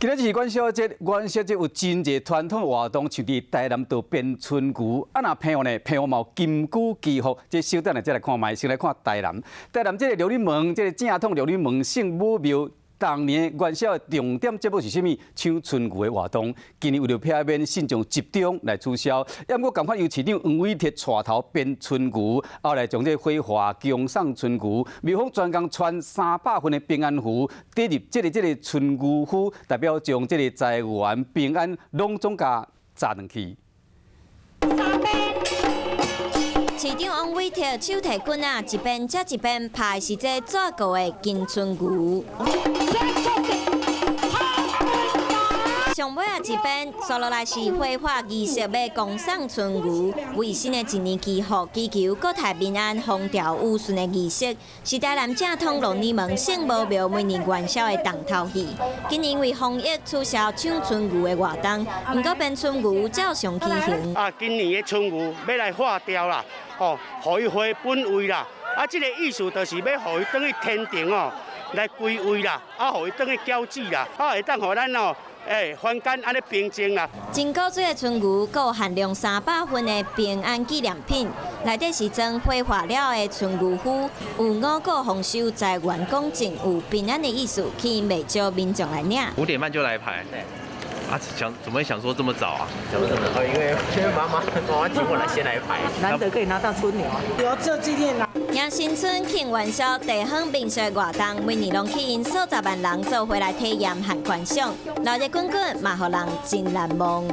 今日是元宵节，有真侪传统活动，像伫台南道变春牛，若平湖呢，平湖嘛有金龟祈福，稍等下再来看卖，先来看台南。台南这个料理门，这个正统料理门圣母庙。 当年元宵的重点节目是啥物？抢春牛的活动。今年为了避免信众集中来取消，也毋过赶快由市长黄伟哲带头编春牛，后来将这火化供送春牛。庙方专工穿300份的平安符，滴入这个春牛符，代表将这个财源平安拢总甲砸进去。 市长王伟哲手提棍啊，一边接一边拍是这纸糊的金春牛。上尾啊一边刷落来是火化仪式，要供送春牛，为新的一年祈福，祈求国泰民安、风调雨顺的仪式，是台南正统龙年门圣母庙每年元宵的重头戏。今年为防疫取消抢春牛的活动，不过变春牛照常举行。啊，今年的春牛要来化掉啦，哦，互伊回本位啦。啊，这个意思就是要互伊转去天庭哦，来归位啦，啊，互伊转去交旨啦，啊，会当互咱哦。 环境安尼平静啦。真古水的春牛，还有限量300份的平安纪念品，内底是装火化了的春牛符，有五谷丰收、财源广进，有平安的意思，去卖招民众来领。5点半就来排。啊，怎么会想说这么早啊？怎么？因为妈妈请我来先来排，难得可以拿到春牛，有这纪念啦。迎新春庆元宵，地方民俗活动，每年拢吸引数十万人做回来体验和观赏，热热滚滚，嘛，互人真难忘。